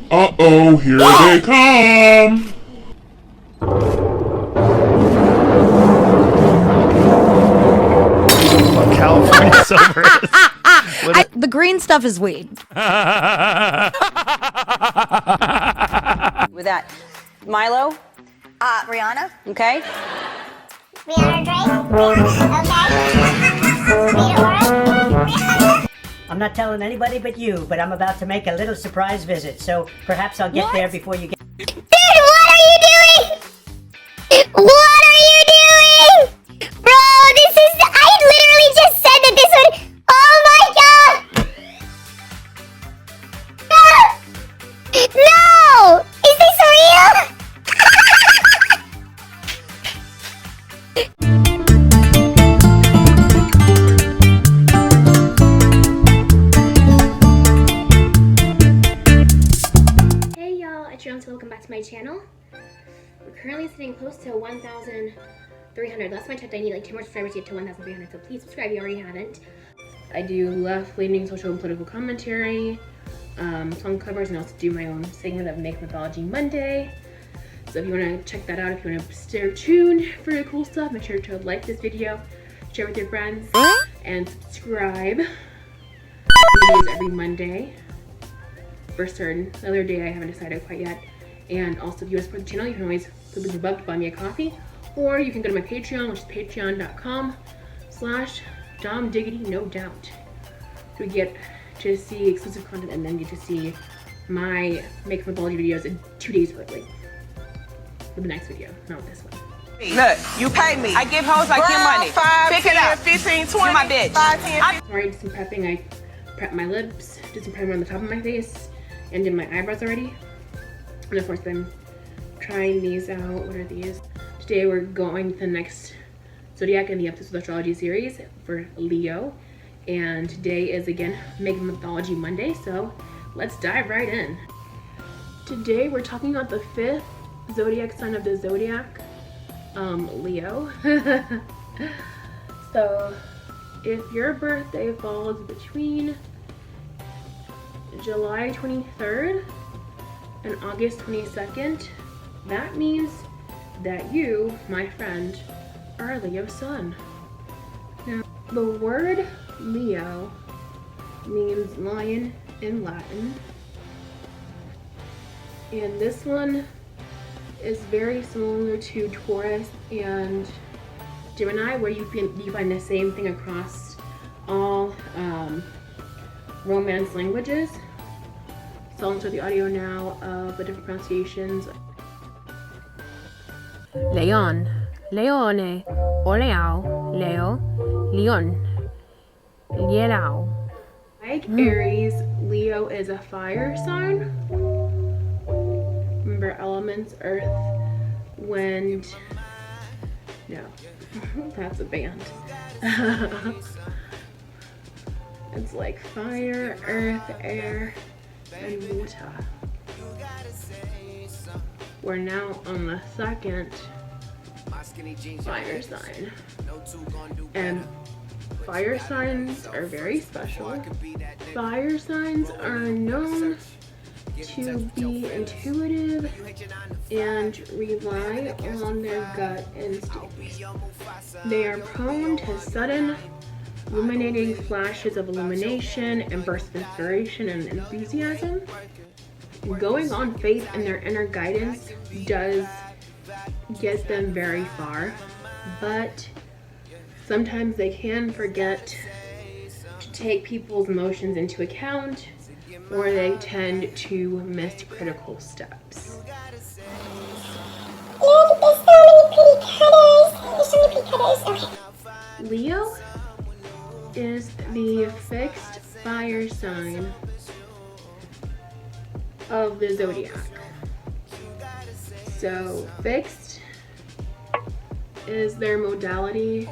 Uh-oh, here they come! California sober is. The green stuff is weed. With that, Milo. Rihanna. Okay. Rihanna Drake. Okay. Rita Ora. Rihanna. I'm not telling anybody but you, but I'm about to make a little surprise visit, so perhaps I'll get there before you get... Dude, what are you doing? What are you doing? Bro, this is... I literally just said that this would... Oh my god! No! Is this real? Welcome back to my channel. We're currently sitting close to 1,300. Last time I checked, I need like 10 more subscribers to get to 1,300, so please subscribe if you already haven't. I do left-leaning social and political commentary, song covers, and I also do my own segment of Make Mythology Monday. So if you want to check that out, if you want to stay tuned for the cool stuff, make sure to like this video, share with your friends, and subscribe. Videos every Monday. For certain. The other day I haven't decided quite yet. And also if you want to support the channel, you can always click the link above to buy me a coffee. Or you can go to my Patreon, which is patreon.com/DomDiggityNoDoubt. So we get to see exclusive content and then get to see my Make Mythology videos 2 days early. For the next video, not this one. Look, you pay me. I give hoes like your money. 5, pick 10, it up. 15, 20. You're my bitch. 5, 10. I already did some prepping. I prepped my lips, did some primer on the top of my face, and did my eyebrows already. And of course I'm trying these out. What are these? Today we're going to the next zodiac in the Episodes of Astrology series for Leo. And today is again Make Mythology Monday, so let's dive right in. Today we're talking about the 5th zodiac sign of the zodiac, Leo. So if your birthday falls between July 23rd and August 22nd, that means that you, my friend, are a Leo sun. Now, the word Leo means lion in Latin, and this one is very similar to Taurus and Gemini, where you find the same thing across all Romance languages. So I'll insert the audio now of the different pronunciations. Leon, Leone, Oleao, Leo, Leon, Lielao. Like Aries, Leo is a fire sign. Remember elements: earth, wind. No, that's a band. It's like fire, earth, air, and water. We're now on the 2nd fire sign. And fire signs are very special. Fire signs are known to be intuitive and rely on their gut instincts. They are prone to sudden, illuminating flashes of illumination and bursts of inspiration and enthusiasm. Going on faith in their inner guidance does get them very far, but sometimes they can forget to take people's emotions into account, or they tend to miss critical steps. And there's so many pretty colors. There's so many pretty colors. Okay. Leo is the fixed fire sign of the zodiac. So fixed is their modality,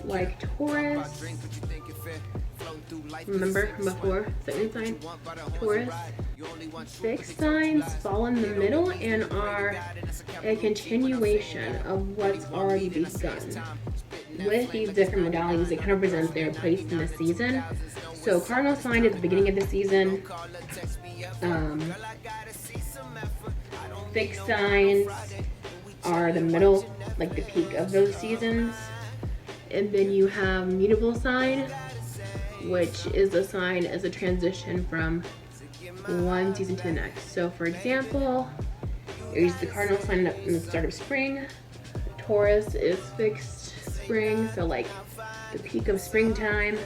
like Taurus. Remember from before, second sign, Taurus. Fixed signs fall in the middle and are a continuation of what's already begun. With these different modalities, it kind of represents their place in the season. So cardinal sign is the beginning of the season. Fixed signs are the middle, like the peak of those seasons. And then you have mutable sign, which is a sign as a transition from one season to the next. So for example, Aries is the cardinal sign in the start of spring. Taurus is fixed spring, so like the peak of springtime.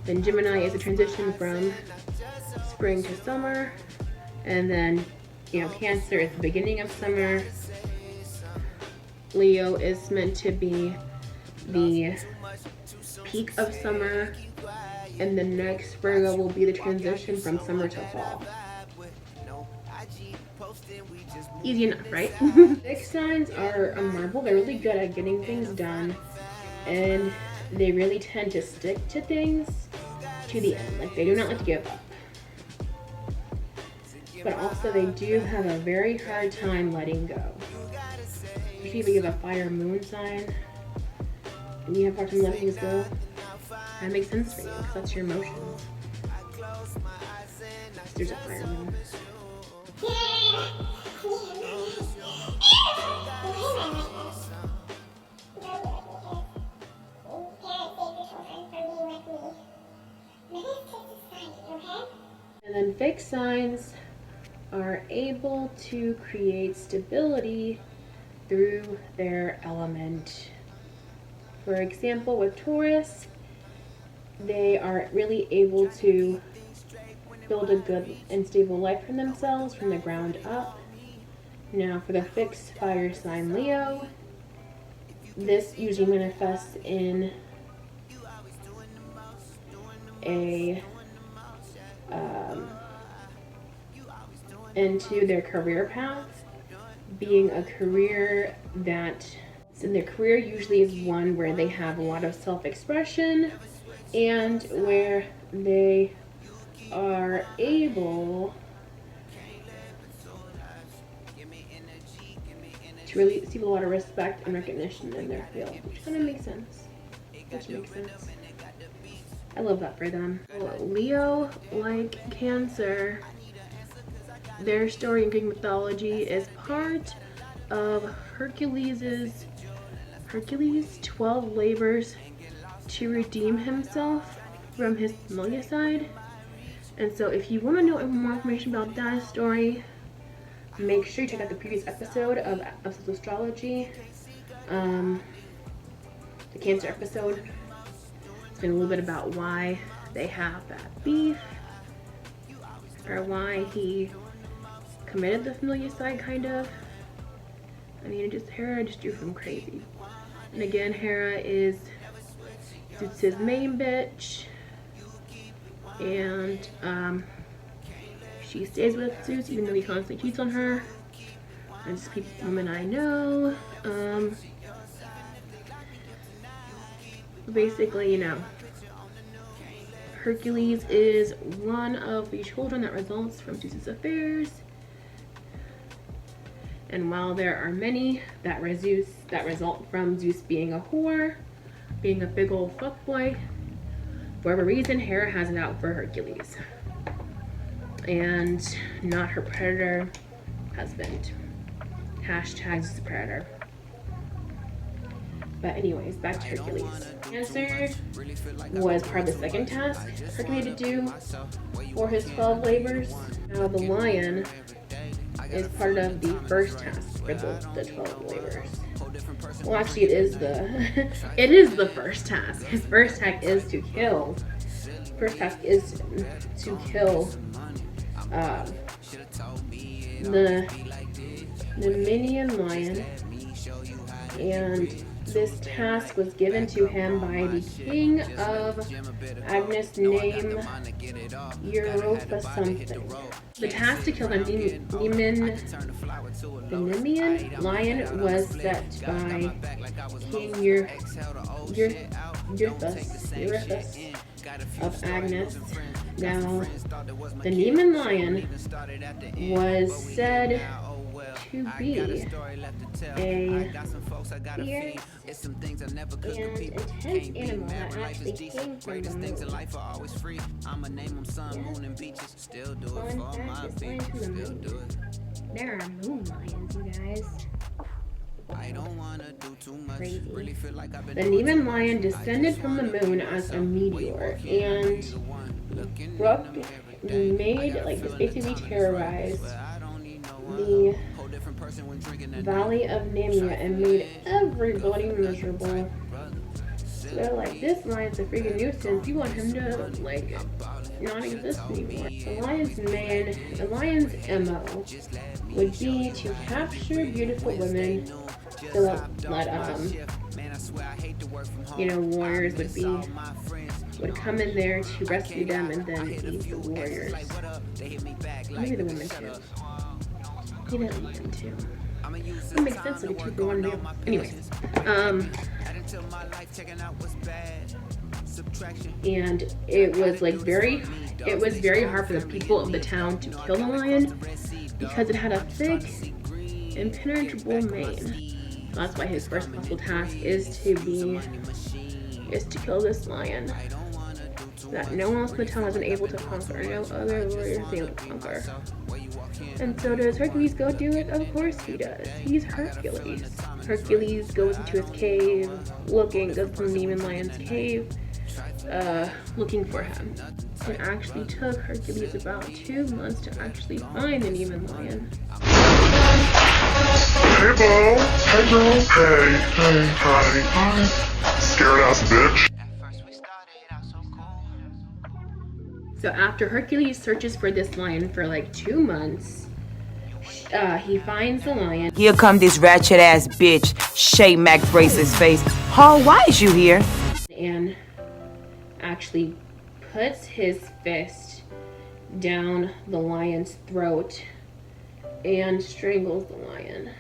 Then Gemini is a transition from spring to summer. And then, Cancer is the beginning of summer. Leo is meant to be the peak of summer. And the next Virgo will be the transition from summer to fall. Easy enough, right? Fixed signs are a marvel. They're really good at getting things done. And they really tend to stick to things to the end. Like, they do not like to give up. But also they do have a very hard time letting go. Especially if you have a fire moon sign and you have a hard time letting things go, that makes sense for you because that's your emotions. There's a fire moon. And then fixed signs are able to create stability through their element. For example, with Taurus, they are really able to build a good and stable life for themselves from the ground up. Now for the fixed fire sign Leo, this usually manifests in into their career path, being a career that, so their career usually is one where they have a lot of self-expression and where they are able to really receive a lot of respect and recognition in their field, which kind of makes sense. I love that for them. Leo, like Cancer, their story in Greek mythology is part of Hercules' 12 labors to redeem himself from his familicide. And so if you want to know more information about that story, make sure you check out the previous episode of Astrology, the Cancer episode. It's been a little bit about why they have that beef, or why he committed the familicide, kind of. I mean, Hera just drove him crazy. And again, Hera is Zeus's main bitch, and she stays with Zeus even though he constantly cheats on her. I just keep the woman I know. Basically, Hercules is one of the children that results from Zeus's affairs. And while there are many that result from Zeus being a whore, being a big old fuckboy, for whatever reason, Hera has it out for Hercules. And not her predator husband. Hashtag Zeus predator. But anyways, back to Hercules. Cancer was part of the second task Hercules had to do for his 12 labors. Now the lion is part of the first task for the 12 labors. Well, actually, it is the first task. His first task is to kill. The Nemean lion, and this task was given to him by the king of Agnes named Europa something. The task to kill the Nemean lion was set by King Eurystheus of Agnes. Now, the Nemean lion was said to be a fierce and intense animal that actually came from the moon. Fun fact, it's going to the moon. There are moon lions, you guys. Crazy. The Neman lion descended from the moon as a meteor, and Brooke made, like, just basically terrorized the Valley of Namia and made everybody miserable. So they're like, this lion's a freaking nuisance. You want him to, like, not exist anymore. The lion's MO would be to capture beautiful women so that warriors would come in there to rescue them and then eat the warriors. Maybe the women too. He didn't eat them too. It makes sense, like a 2-for-1 meal. Anyway, and it was like very hard for the people of the town to kill the lion because it had a thick, impenetrable mane. So that's why his first possible task is to kill this lion that no one else in the town has been able to conquer. No other warrior has been able to conquer. And so does Hercules go do it? Of course he does. He's Hercules. Hercules goes into his cave, goes to the Neman lion's cave, looking for him. It actually took Hercules about 2 months to actually find the Neman lion. Hey, Bo. Hey, girl. Hey. Hi. Scared ass bitch. So after Hercules searches for this lion for like 2 months, he finds the lion. Here come this ratchet ass bitch. Shay Mac braces face. Hall, why is you here? And actually puts his fist down the lion's throat and strangles the lion.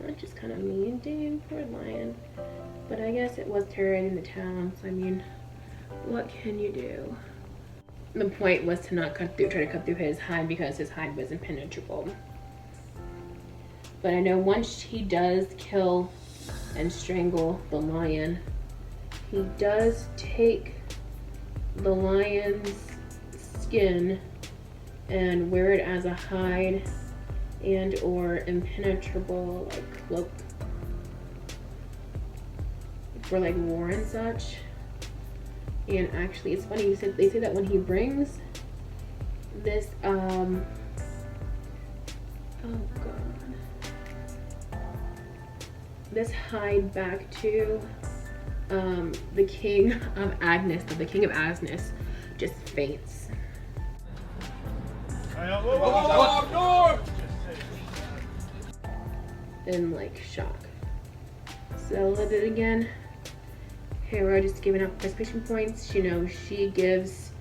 That's just kind of mean, dang, poor lion. But I guess it was terrorizing the town, so I mean, what can you do? The point was to not try to cut through his hide because his hide was impenetrable. But I know once he does kill and strangle the lion, he does take the lion's skin and wear it as a hide and or impenetrable like cloak for like war and such. And actually it's funny, they say that when he brings this oh god, this hide back to the king of Agnes, the king of Asnes just faints. In like shock. So let it again. Hera just giving up participation points. You know, she gives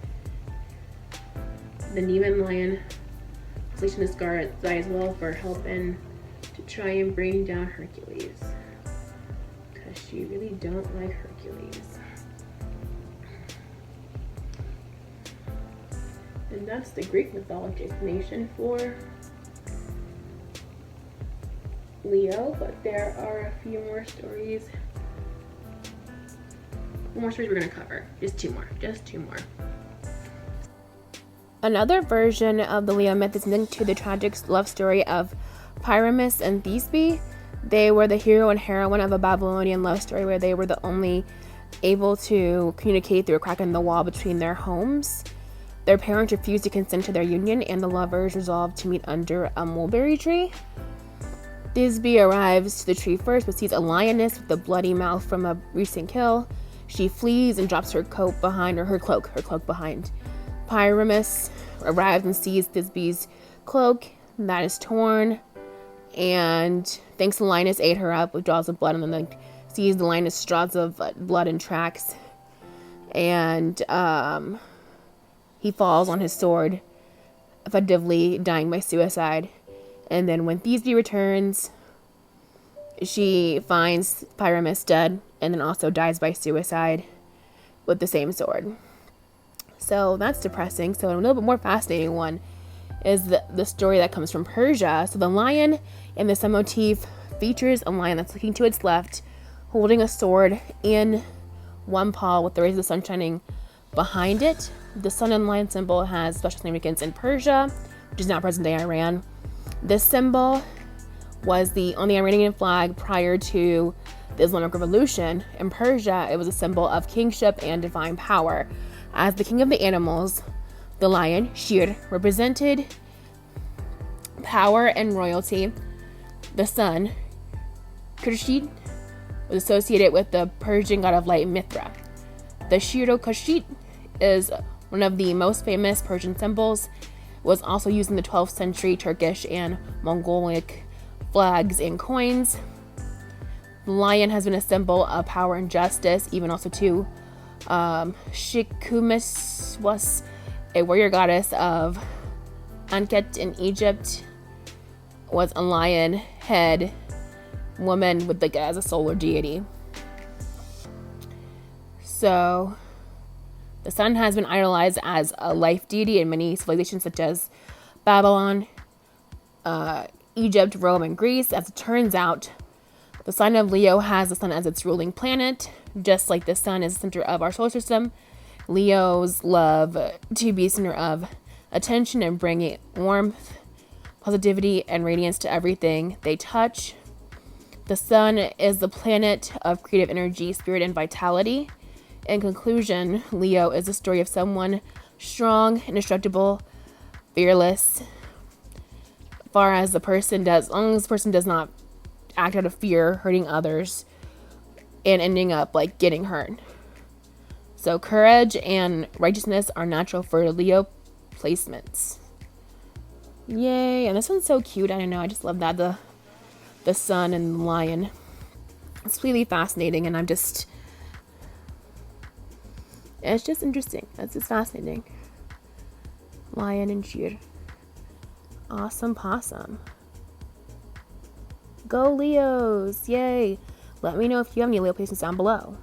the Neman lion position to Scar as well for helping to try and bring down Hercules. Because she really don't like Hercules. And that's the Greek mythology explanation for Leo, but there are a few more stories. More stories we're gonna cover. Just two more. Another version of the Leo myth is linked to the tragic love story of Pyramus and Thisbe. They were the hero and heroine of a Babylonian love story where they were the only able to communicate through a crack in the wall between their homes. Their parents refused to consent to their union, and the lovers resolved to meet under a mulberry tree. Thisbe arrives to the tree first, but sees a lioness with a bloody mouth from a recent kill. She flees and drops her coat behind, or her cloak behind. Pyramus arrives and sees Thisbe's cloak that is torn, and thinks the lioness ate her up with draws of blood, and then sees the lioness draws of blood and tracks, and he falls on his sword, effectively dying by suicide. And then when Thisbe returns, she finds Pyramus dead, and then also dies by suicide with the same sword. So that's depressing. So a little bit more fascinating one is the story that comes from Persia. So the lion in the sun motif features a lion that's looking to its left, holding a sword in one paw with the rays of the sun shining behind it. The sun and lion symbol has special significance in Persia, which is now present-day Iran. This symbol was on the Iranian flag prior to the Islamic Revolution. In Persia, it was a symbol of kingship and divine power. As the king of the animals, the lion, Shir, represented power and royalty. The sun, Khurshid, was associated with the Persian god of light, Mithra. The Shiro-Khurshid is one of the most famous Persian symbols. It was also used in the 12th century Turkish and Mongolic flags and coins. The lion has been a symbol of power and justice, even also to Shikumis was a warrior goddess of Anket in Egypt, was a lion head woman with as a solar deity. So the sun has been idolized as a life deity in many civilizations such as Babylon, Egypt, Rome, and Greece. As it turns out, the sign of Leo has the sun as its ruling planet. Just like the sun is the center of our solar system, Leos love to be center of attention and bring warmth, positivity, and radiance to everything they touch. The sun is the planet of creative energy, spirit, and vitality. In conclusion, Leo is the story of someone strong, indestructible, fearless. As far as the person does, as long as the person does not act out of fear, hurting others, and ending up like getting hurt. So courage and righteousness are natural for Leo placements. Yay! And this one's so cute. I don't know. I just love that the sun and the lion. It's completely fascinating, and it's just interesting. It's just fascinating. Lion and Shir. Awesome possum. Go Leos! Yay! Let me know if you have any Leo placements down below.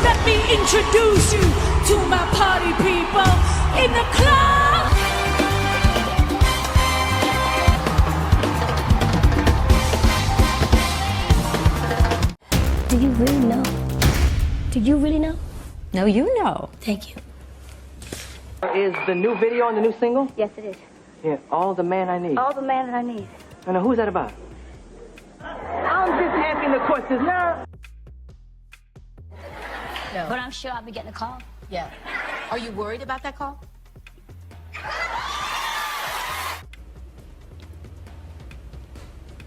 Let me introduce you to my party people in the club. Do you really know? Do you really know? No, you know. Thank you. Is the new video on the new single? Yes, it is. Yeah, All the Man I Need. All the man that I need. I know, who's that about? I'm just asking the questions now. No. But I'm sure I'll be getting a call. Yeah. Are you worried about that call?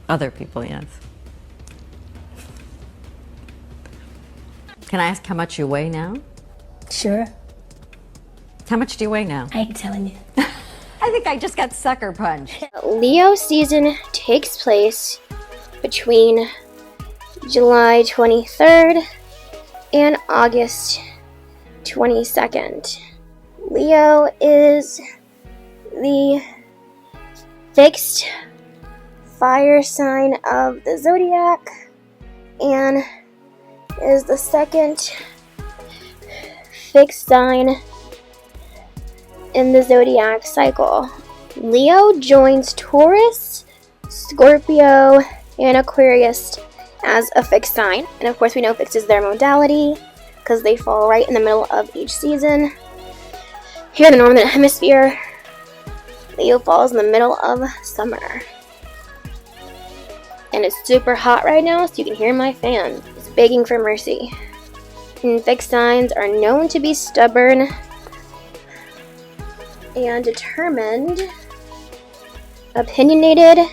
Other people, yes. Can I ask how much you weigh now? Sure. How much do you weigh now? I ain't telling you. I think I just got sucker punched. Leo season takes place between July 23rd and August 22nd. Leo is the fixed fire sign of the zodiac and is the second fixed sign in the zodiac cycle. Leo joins Taurus, Scorpio, and Aquarius as a fixed sign. And of course we know fixed is their modality because they fall right in the middle of each season. Here in the Northern Hemisphere, Leo falls in the middle of summer. And it's super hot right now, so you can hear my fan. It's begging for mercy. And fixed signs are known to be stubborn and determined, opinionated,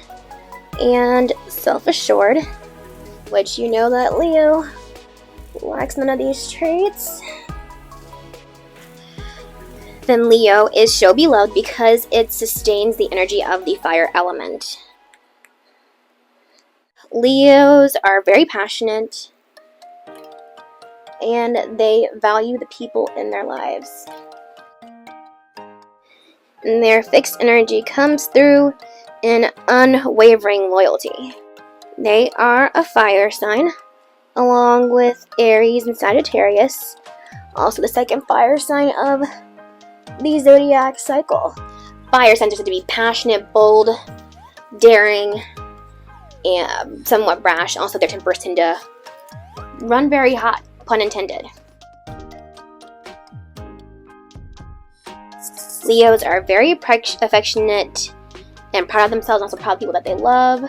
and self-assured, which you know that Leo lacks none of these traits. Then Leo is so beloved because it sustains the energy of the fire element. Leos are very passionate, and they value the people in their lives. And their fixed energy comes through in unwavering loyalty. They are a fire sign, along with Aries and Sagittarius, also the second fire sign of the zodiac cycle. Fire signs are said to be passionate, bold, daring, and somewhat brash. Also, their tempers tend to run very hot, pun intended. Leos are very affectionate and proud of themselves, also proud of people that they love.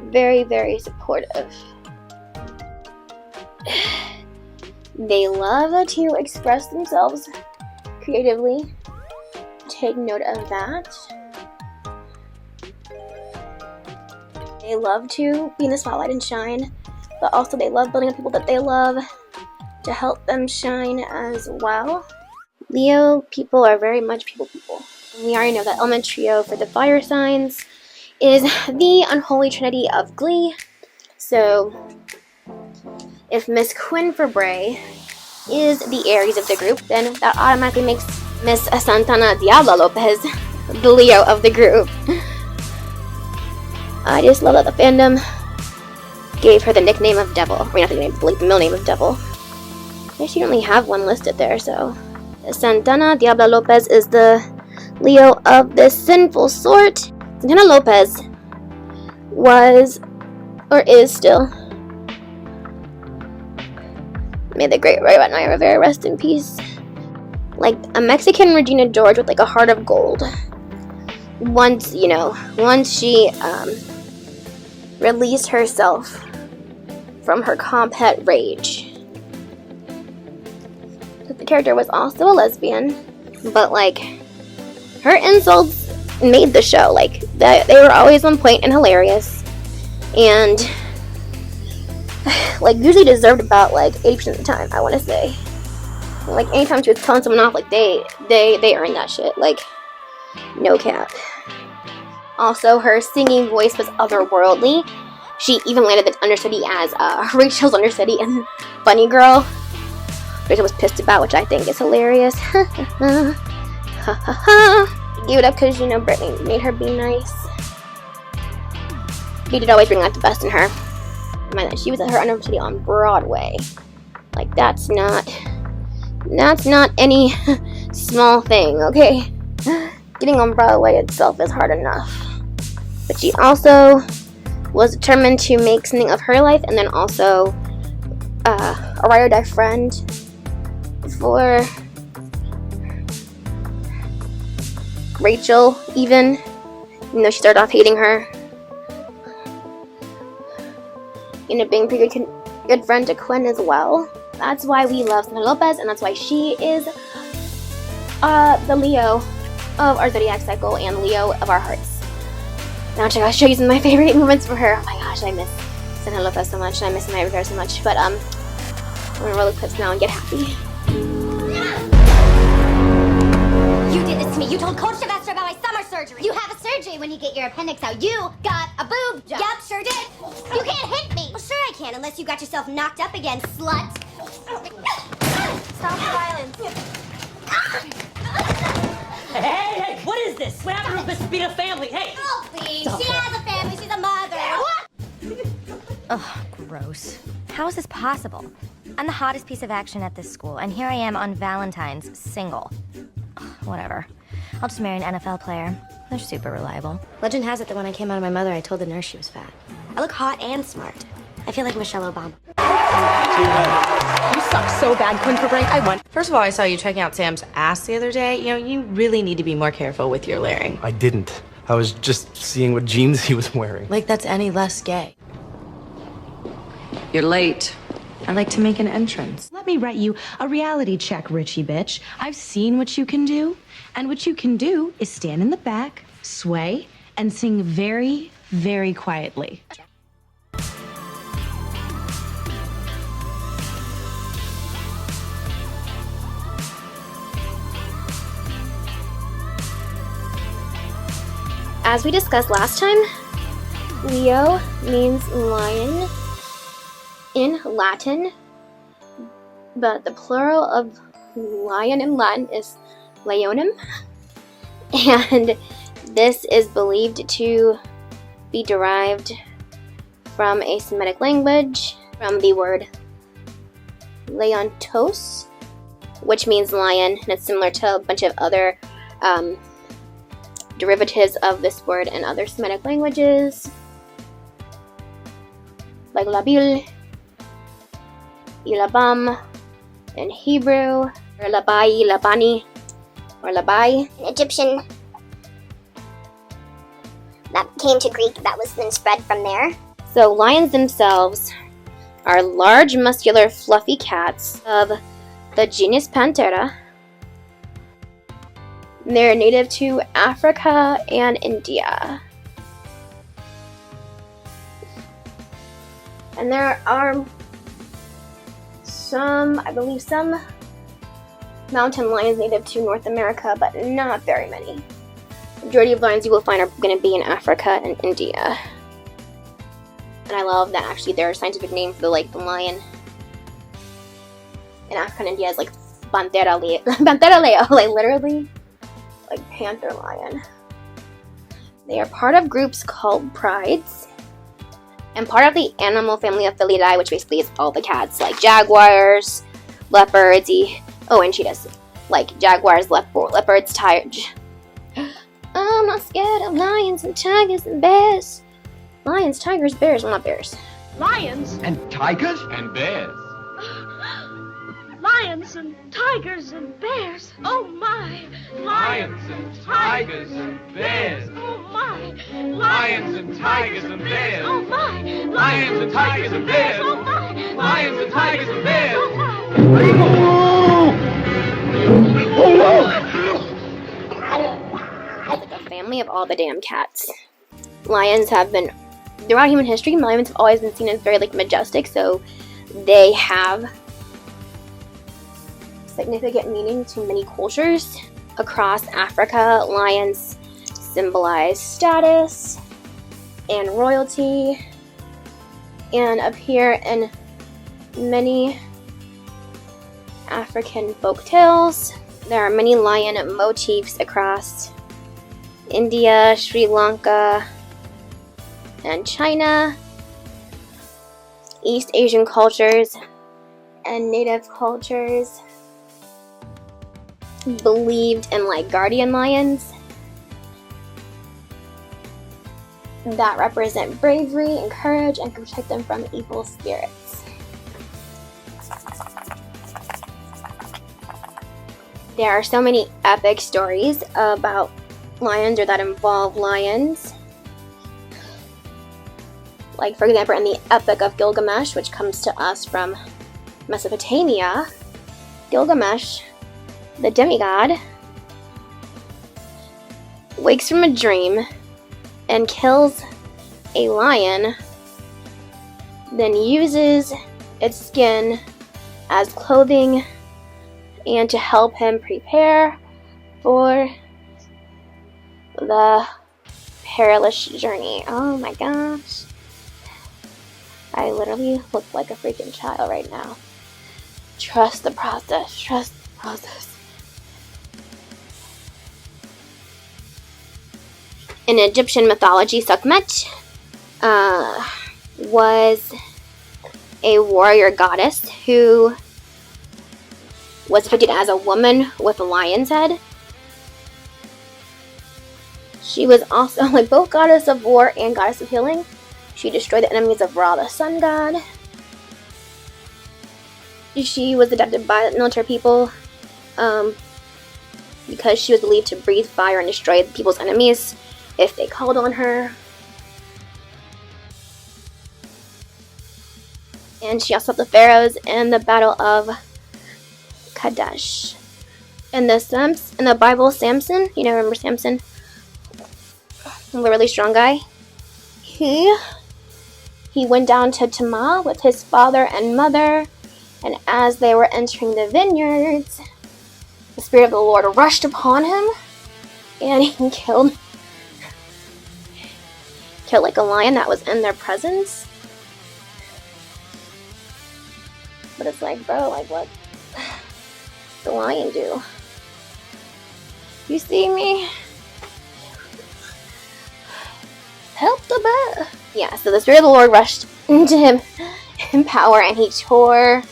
Very, very supportive. They love to express themselves creatively. Take note of that. They love to be in the spotlight and shine, but also they love building up people that they love to help them shine as well. Leo people are very much people. We already know that element trio for the fire signs is the unholy trinity of Glee. So if Miss Quinn Fabray is the Aries of the group, then that automatically makes Miss Santana Diabla Lopez the Leo of the group. I just love that the fandom gave her the nickname of Devil. I mean, not the nickname, but the middle name of Devil. I actually only have one listed there, so Santana Diabla Lopez is the Leo of the sinful sort. Santana Lopez was, or is still, may the great Reverend Rivera rest in peace, like a Mexican Regina George with like a heart of gold. Once she released herself from her compet rage. The character was also a lesbian, but like her insults made the show. Like they were always on point and hilarious, and like usually deserved about like 80% of the time, I want to say. Like anytime she was telling someone off, like they earned that shit. Like no cap. Also, her singing voice was otherworldly. She even landed the understudy as Rachel's understudy in Funny Girl. Rachel was pissed about, which I think is hilarious. Give it up because, Brittany made her be nice. He did always bring out the best in her. Mind that she was at her understudy on Broadway. Like, that's not any small thing, okay? Getting on Broadway itself is hard enough. But she also was determined to make something of her life, and then also a ride or die friend for Rachel, even though she started off hating her. Being a pretty good friend to Quinn as well. That's why we love Santana Lopez, and that's why she is the Leo of our zodiac cycle and Leo of our hearts. Now I'll show you some of my favorite moments for her. Oh my gosh, I miss Santana Lopez so much, and I miss Maya Rivera so much. But I'm gonna roll the clips now and get happy. You did this to me. You told Coach Sylvester about my summer surgery. You have a surgery when you get your appendix out. You got a boob job. Yep, sure did. You can't hit me. Well, sure I can, unless you got yourself knocked up again, slut. Stop the violence. Hey, what is this? What happened to Miss Speed family? Hey! Oh, please. She has a family. She's a mother. Ugh, gross. How is this possible? I'm the hottest piece of action at this school, and here I am on Valentine's, single. Ugh, whatever. I'll just marry an NFL player. They're super reliable. Legend has it that when I came out of my mother, I told the nurse she was fat. I look hot and smart. I feel like Michelle Obama. You suck so bad, Quinn Fabray. I won. First of all, I saw you checking out Sam's ass the other day. You really need to be more careful with your layering. I didn't. I was just seeing what jeans he was wearing. Like that's any less gay. You're late. I like to make an entrance. Let me write you a reality check, Richie bitch. I've seen what you can do, and what you can do is stand in the back, sway, and sing very, very quietly. As we discussed last time, Leo means lion in Latin, but the plural of lion in Latin is leonum, and this is believed to be derived from a Semitic language, from the word leontos, which means lion, and it's similar to a bunch of other derivatives of this word in other Semitic languages, like labil, ilabam in Hebrew, or labai, labani, or labai in Egyptian. That came to Greek, that was then spread from there. So lions themselves are large, muscular, fluffy cats of the genus Panthera. They're native to Africa and India. And there are some mountain lions native to North America, but not very many. The majority of lions you will find are going to be in Africa and India. And I love that actually their scientific name for the lion in Africa and India is like Panthera leo, like literally like panther lion. They are part of groups called prides and part of the animal family of Felidae, which basically is all the cats, like jaguars, leopards, and cheetahs, like jaguars, leopards, tigers. I'm not scared of lions and tigers and bears. Lions, tigers, bears, well, not bears. Lions And tigers? And bears. Lions and tigers and bears. Oh my! Lions and tigers and bears. Oh my! Lions and tigers and bears. Oh my! Lions and tigers and bears. Oh my! Lions and tigers and bears. Oh my! Like a family of all the damn cats. Lions have been, throughout human history, lions have always been seen as very majestic, so they have significant meaning to many cultures. Across Africa, lions symbolize status and royalty, and appear in many African folk tales. There are many lion motifs across India, Sri Lanka, and China, East Asian cultures, and native cultures believed in guardian lions that represent bravery and courage and can protect them from evil spirits. There are so many epic stories about lions or that involve lions. Like, for example, in the Epic of Gilgamesh, which comes to us from Mesopotamia, Gilgamesh, the demigod, wakes from a dream and kills a lion, then uses its skin as clothing and to help him prepare for the perilous journey. Oh my gosh. I literally look like a freaking child right now. Trust the process. Trust the process. In Egyptian mythology, Sekhmet was a warrior goddess who was depicted as a woman with a lion's head. She was also both goddess of war and goddess of healing. She destroyed the enemies of Ra, the sun god. She was adopted by the military people because she was believed to breathe fire and destroy the people's enemies if they called on her. And she also helped the pharaohs in the Battle of Kadesh. In the Bible, Samson, remember Samson? The really strong guy. He went down to Tamar with his father and mother, and as they were entering the vineyards, the Spirit of the Lord rushed upon him, and he killed a lion that was in their presence. But it's bro, what? lion do? You see me? Help the bear. Yeah, so the Spirit of the Lord rushed into him in power, and he tore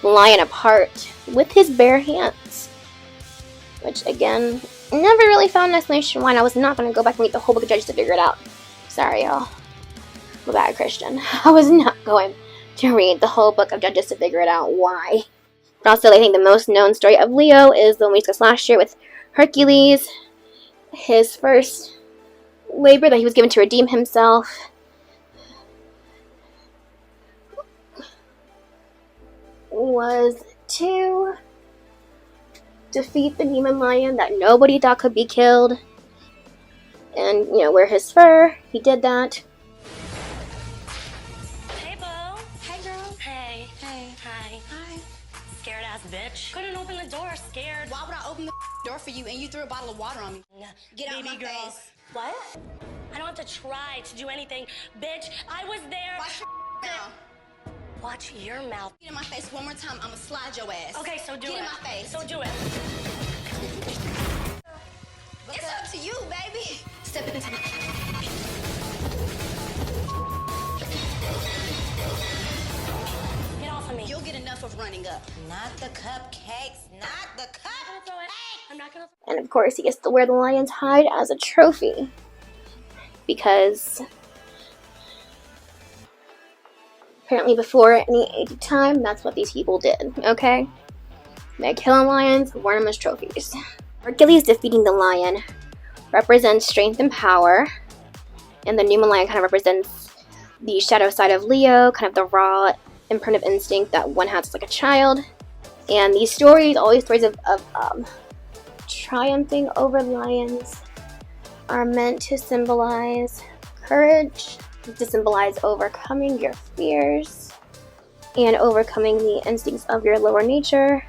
the lion apart with his bare hands. Which, again, never really found an explanation why, and I was not going to go back and read the whole book of Judges to figure it out. Sorry, y'all. I'm a bad Christian. I was not going to read the whole book of Judges to figure it out why. But also, I think the most known story of Leo is the one we discussed last year with Hercules. His first labor that he was given to redeem himself. Was to defeat the demon lion that nobody thought could be killed. And, you know, wear his fur. He did that. Hey, Bo. Hey, girl. Hey. Hey. Hi. Hi. Scared ass bitch. Couldn't open the door. Scared. Why would I open the door for you and you threw a bottle of water on me? Get out of my face. What? I don't have to try to do anything. Bitch, I was there. Watch your mouth. Watch your mouth. Get in my face one more time, I'ma slide your ass. Okay, so do it. Get in my face. So do it. It's up to you, baby. Step into my... Get off of me. You'll get enough of running up. Not the cupcakes. Not the cupcakes. I'm not gonna... And of course, he gets to wear the lion's hide as a trophy. Because apparently before any age of time, that's what these people did, okay? They're killing lions, wear them as trophies. Hercules defeating the lion represents strength and power, and the Numa lion kind of represents the shadow side of Leo, kind of the raw and primitive instinct that one has as like a child. And these stories, all these stories of triumphing over lions, are meant to symbolize courage, to symbolize overcoming your fears, and overcoming the instincts of your lower nature.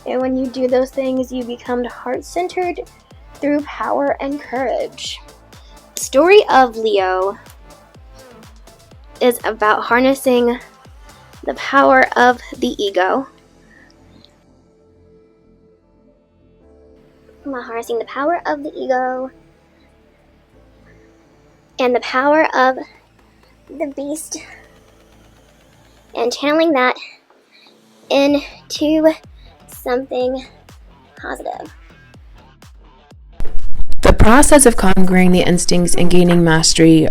And when you do those things, you become heart-centered through power and courage. The story of Leo is about harnessing the power of the ego. Harnessing the power of the ego and the power of the beast, and channeling that into something positive. The process of conquering the instincts and gaining mastery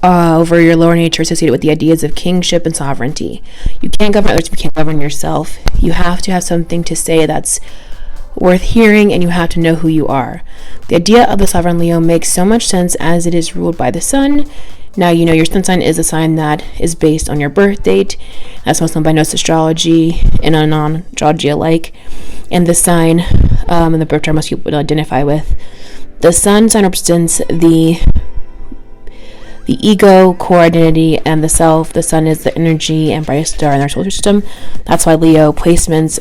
over your lower nature associated with the ideas of kingship and sovereignty. You can't govern others if you can't govern yourself. You have to have something to say that's worth hearing, and you have to know who you are. The idea of the sovereign Leo makes so much sense as it is ruled by the sun. Now, you know your sun sign is a sign that is based on your birth date. That's most known by Gnosis astrology and non-astrology alike. And the sign and the birth chart most people identify with. The sun sign represents the ego, core identity, and the self. The sun is the energy and brightest star in our solar system. That's why Leo placements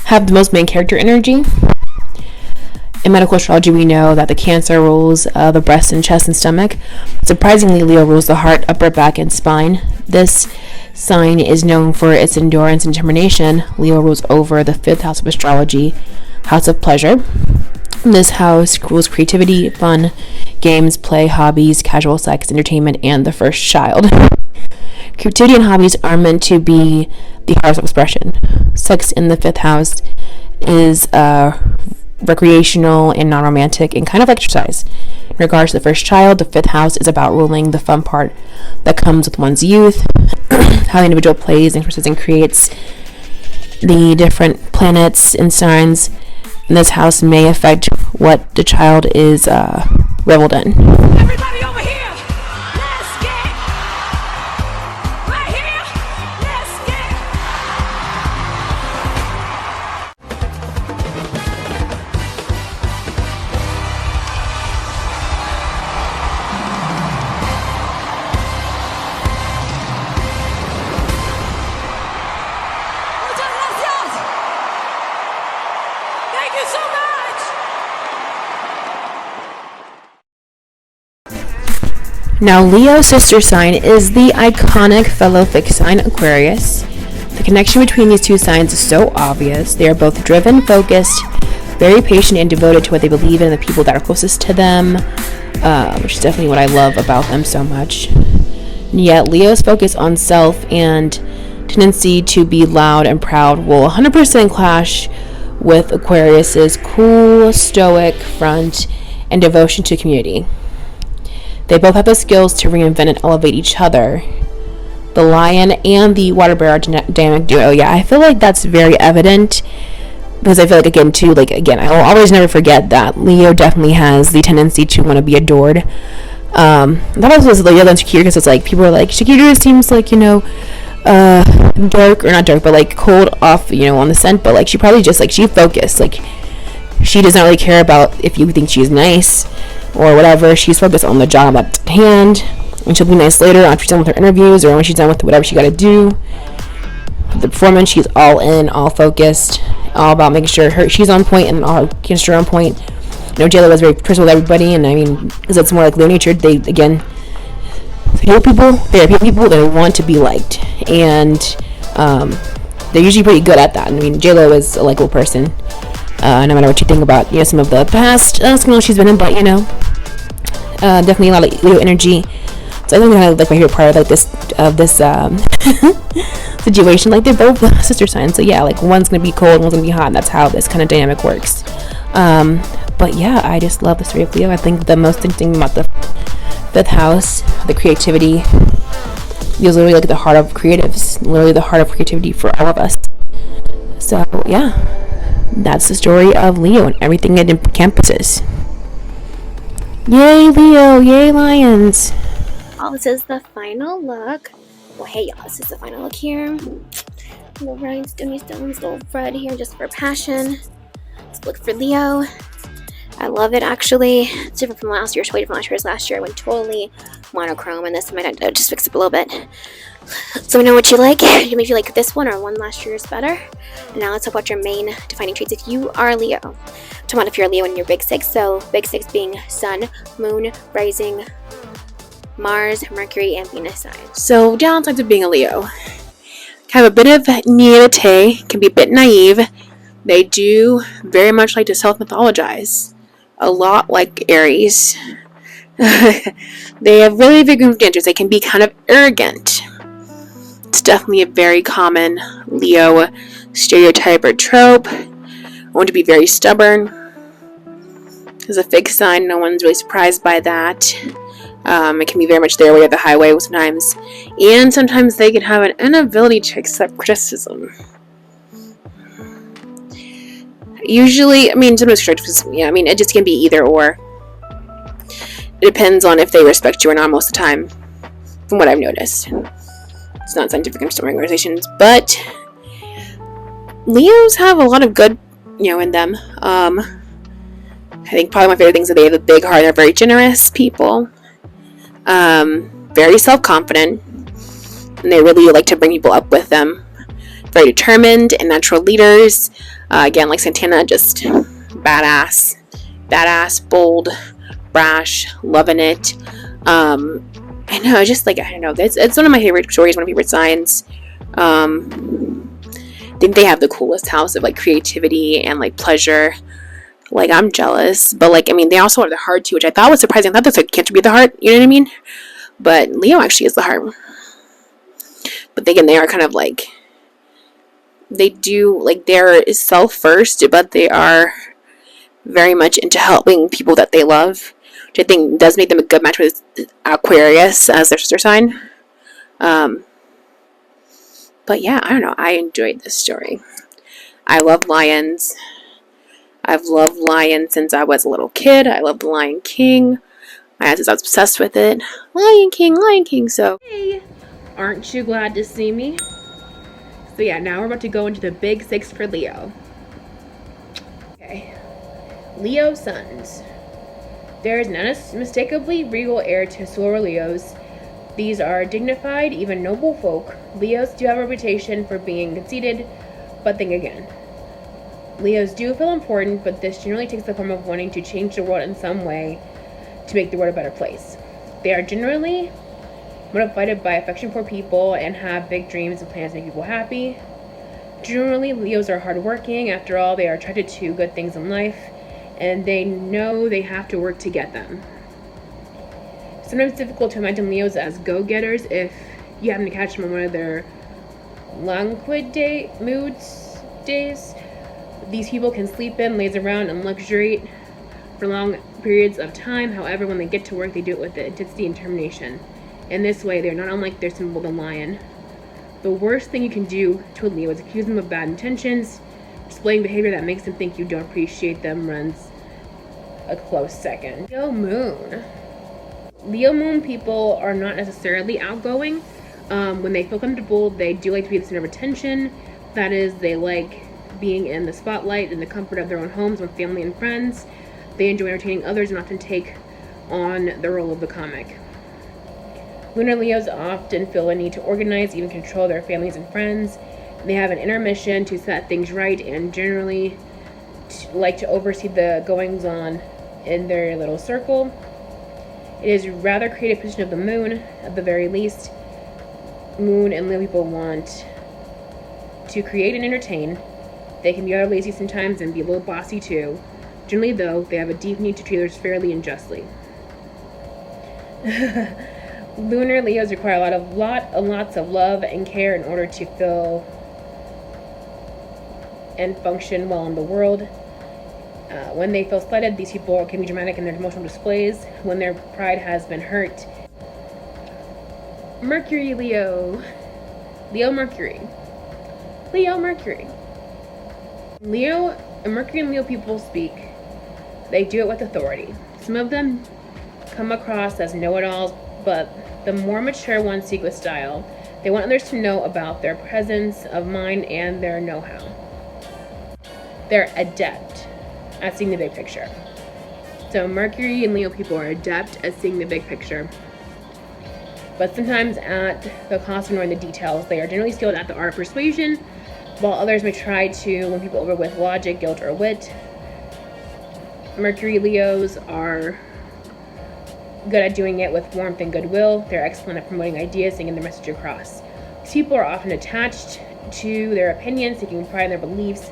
have the most main character energy. In medical astrology, we know that the Cancer rules the breast and chest and stomach. Surprisingly, Leo rules the heart, upper back, and spine. This sign is known for its endurance and determination. Leo rules over the 5th house of astrology, house of pleasure. This house rules creativity, fun, games, play, hobbies, casual sex, entertainment, and the first child. Creativity and hobbies are meant to be the house of expression. Sex in the 5th house is recreational and non-romantic and kind of like exercise. In regards to the first child, the 5th house is about ruling the fun part that comes with one's youth, how the individual plays and expresses and creates the different planets and signs. And this house may affect what the child is reveled in. Everybody over here, let's get right here, let's get. Muchas gracias. Thank you so much. Now, Leo's sister sign is the iconic fellow fixed sign Aquarius. The connection between these two signs is so obvious. They are both driven, focused, very patient, and devoted to what they believe in and the people that are closest to them, which is definitely what I love about them so much. And yet, Leo's focus on self and tendency to be loud and proud will 100% clash with Aquarius's cool, stoic front and devotion to community. They both have the skills to reinvent and elevate each other. The lion and the water bearer dynamic duo. Yeah, I feel like that's very evident because I feel like I'll always never forget that Leo definitely has the tendency to want to be adored. That also was the other insecure because it's like people are like, Shakira seems like, dark, or not dark, but like cold off, on the scent, but like she probably just like she focused, like she does not really care about if you think she's nice or whatever. She's focused on the job at hand, and she'll be nice later after she's done with her interviews or when she's done with whatever she got to do. The performance, she's all in, all focused, all about making sure she's on point and all her on point. J-Lo was very personal with everybody, and I mean, because it's more like Leo natured. They again, they're people that want to be liked, and they're usually pretty good at that. I mean, J-Lo is a likable person, no matter what you think about some of the past scandals she's been in, but definitely a lot of Leo energy. So I think kind of like my favorite part of this situation. Like they're both sister signs, so yeah, like one's gonna be cold, one's gonna be hot, and that's how this kind of dynamic works. But yeah, I just love the story of Leo. I think the most interesting about the 5th house, the creativity, is literally like the heart of creatives, literally the heart of creativity for all of us. So yeah, that's the story of Leo and everything it encompasses. Yay Leo, yay Lions. Well, this is the final look. Well, hey y'all, this is the final look here. Little rhinestones, little red here just for passion. Let's look for Leo. I love it actually. It's different from last year. Totally different from last year. I went totally monochrome, and this I might just fix it a little bit. So we know what you like. Maybe you like this one or one last year is better. And now let's talk about your main defining traits if you are Leo. Talk about if you're a Leo in your big 6. So big 6 being Sun, Moon, Rising, Mars, Mercury, and Venus signs. So downsides of being a Leo. Have a bit of naivete, can be a bit naive. They do very much like to self-mythologize. A lot like Aries. They have really big standards. They can be kind of arrogant. It's definitely a very common Leo stereotype or trope. Want to be very stubborn. As a fixed sign, no one's really surprised by that. It can be very much their way or the highway sometimes. And sometimes they can have an inability to accept criticism. Usually, sometimes it just can be either or. It depends on if they respect you or not most of the time, from what I've noticed. It's not scientific organizations, but Leos have a lot of good, in them. I think probably my favorite things is that they have a big heart. They're very generous people, very self-confident, and they really like to bring people up with them. Very determined and natural leaders. Again, like Santana, just badass, bold, brash, loving it. I know, just like, I don't know, it's one of my favorite stories, one of my favorite signs. I think they have the coolest house of like creativity and like pleasure. Like, I'm jealous, but like, they also have the heart too, which I thought was surprising. I thought this like Cancer be the heart, you know what I mean? But Leo actually is the heart. But again, they are kind of like, they do, like, they're self first, but they are very much into helping people that they love, which I think does make them a good match with Aquarius as their sister sign. But yeah, I don't know, I enjoyed this story. I love lions. I've loved lions since I was a little kid. I love the Lion King. I was obsessed with it. Lion King, so. Hey, aren't you glad to see me? So yeah, now we're about to go into the big 6 for Leo. Okay. Leo sons. There is an unmistakably regal air to Solar Leos. These are dignified, even noble folk. Leos do have a reputation for being conceited, but think again. Leos do feel important, but this generally takes the form of wanting to change the world in some way to make the world a better place. They are generally motivated by affection for people and have big dreams and plans to make people happy. Generally, Leos are hardworking. After all, they are attracted to good things in life, and they know they have to work to get them. Sometimes it's difficult to imagine Leos as go-getters if you happen to catch them on one of their languid days. These people can sleep in, laze around, and luxuriate for long periods of time. However, when they get to work, they do it with intensity and determination. In this way, they're not unlike their symbol, the lion. The worst thing you can do to a Leo is accuse them of bad intentions. Displaying behavior that makes them think you don't appreciate them runs a close second. Leo Moon. Leo Moon people are not necessarily outgoing. When they feel comfortable, they do like to be the center of attention. That is, they like being in the spotlight in the comfort of their own homes with family and friends. They enjoy entertaining others and often take on the role of the comic. Lunar Leos often feel a need to organize, even control their families and friends. They have an inner mission to set things right and generally like to oversee the goings-on in their little circle. It is a rather creative position of the moon, at the very least. Moon and Leo people want to create and entertain. They can be rather lazy sometimes and be a little bossy too. Generally, though, they have a deep need to treat others fairly and justly. Lunar Leos require lots of love and care in order to feel and function well in the world. When they feel slighted, these people can be dramatic in their emotional displays. When their pride has been hurt. Mercury Leo. Leo Mercury. Leo Mercury. Mercury and Leo people speak. They do it with authority. Some of them come across as know-it-alls, but the more mature ones speak with style. They want others to know about their presence of mind and their know-how. They're adept at seeing the big picture. So Mercury and Leo people are adept at seeing the big picture. But sometimes at the cost of ignoring the details. They are generally skilled at the art of persuasion, while others may try to win people over with logic, guilt, or wit. Mercury Leos are good at doing it with warmth and goodwill. They're excellent at promoting ideas and getting their message across. These people are often attached to their opinions, taking pride in their beliefs,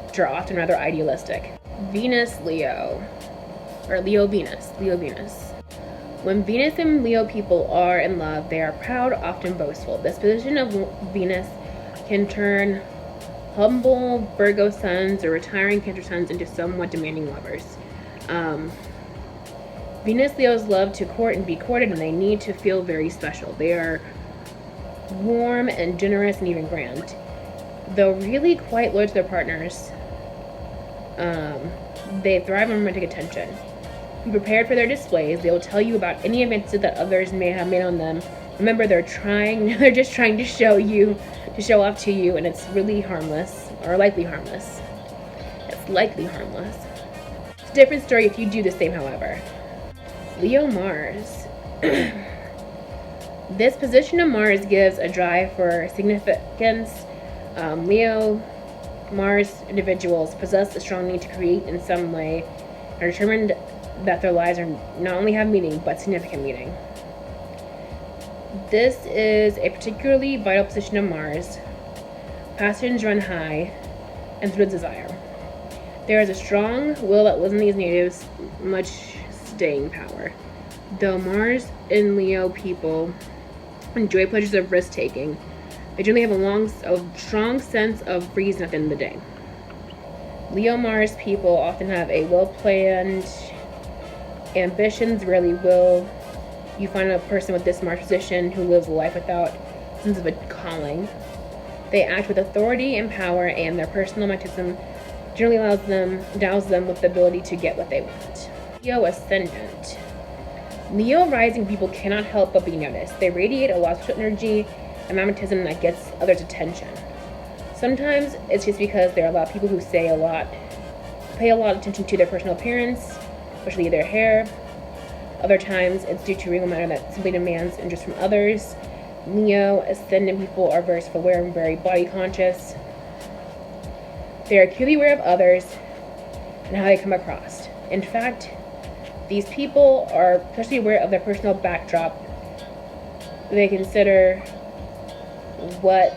which are often rather idealistic. Venus Leo, or Leo Venus. When Venus and Leo people are in love, they are proud, often boastful. This position of Venus can turn humble Virgo suns or retiring Cancer suns into somewhat demanding lovers. Venus Leos love to court and be courted, and they need to feel very special. They are warm and generous and even grand. Though really quite loyal to their partners, they thrive on romantic attention. Be prepared for their displays. They will tell you about any advances that others may have made on them. Remember, they're just trying to show off to you, and it's really harmless, or likely harmless. It's likely harmless. It's a different story if you do the same, however. Leo Mars. This position of Mars gives a drive for significance. Leo Mars individuals possess a strong need to create in some way and are determined that their lives are not only have meaning, but significant meaning. This is a particularly vital position of Mars. Passions run high and through desire. There is a strong will that lives in these natives, much staying power. Though Mars and Leo people enjoy pleasures of risk-taking, they generally have a strong sense of reason at the end of the day. Leo Mars people often have a well-planned ambitions. Rarely will you find a person with this Mars position who lives a life without a sense of a calling. They act with authority and power, and their personal magnetism generally endows them with the ability to get what they want. Leo Ascendant. Leo rising people cannot help but be noticed. They radiate a lot of social energy and magnetism that gets others' attention. Sometimes it's just because there are a lot of people who pay a lot of attention to their personal appearance, especially their hair. Other times it's due to a real matter that simply demands interest from others. Leo Ascendant people are very self-aware and very body conscious. They are acutely aware of others and how they come across. In fact, these people are especially aware of their personal backdrop. They consider what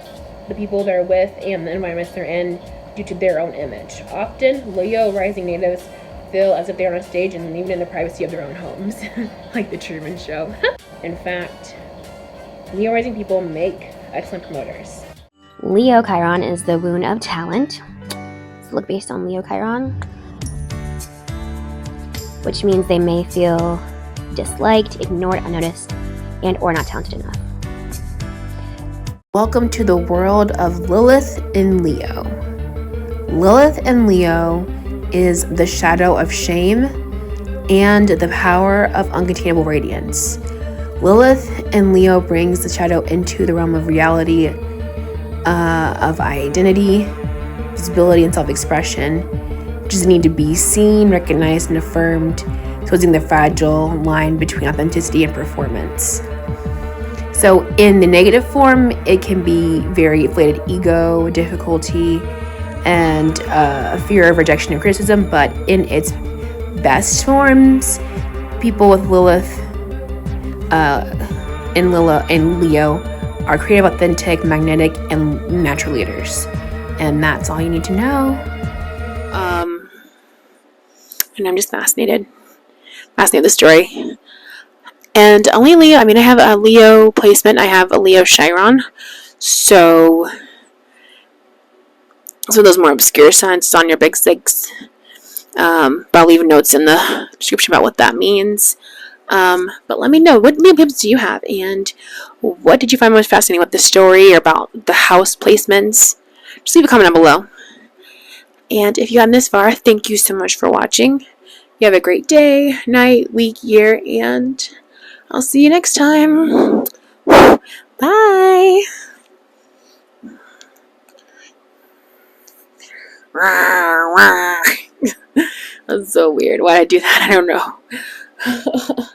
the people they're with and the environments they're in due to their own image. Often, Leo rising natives feel as if they're on a stage and even in the privacy of their own homes, like the Truman Show. In fact, Leo rising people make excellent promoters. Leo Chiron is the wound of talent. It's look based on Leo Chiron, which means they may feel disliked, ignored, unnoticed, and or not talented enough. Welcome to the world of Lilith in Leo. Lilith in Leo is the shadow of shame and the power of uncontainable radiance. Lilith in Leo brings the shadow into the realm of reality, of identity, visibility, and self-expression, which is the need to be seen, recognized, and affirmed, exposing the fragile line between authenticity and performance. So in the negative form, it can be very inflated ego, difficulty, and a fear of rejection and criticism, but in its best forms, people with Lilith in Leo are creative, authentic, magnetic, and natural leaders. And that's all you need to know. And I'm just fascinated with the story. And only Leo, I have a Leo placement, I have a Leo Chiron. So those more obscure signs on your big six. But I'll leave notes in the description about what that means. But let me know, what Leo placements do you have? And what did you find most fascinating about the story or about the house placements? Just leave a comment down below. And if you got this far, thank you so much for watching. You have a great day, night, week, year, and I'll see you next time. Bye. That's so weird. Why did I do that? I don't know.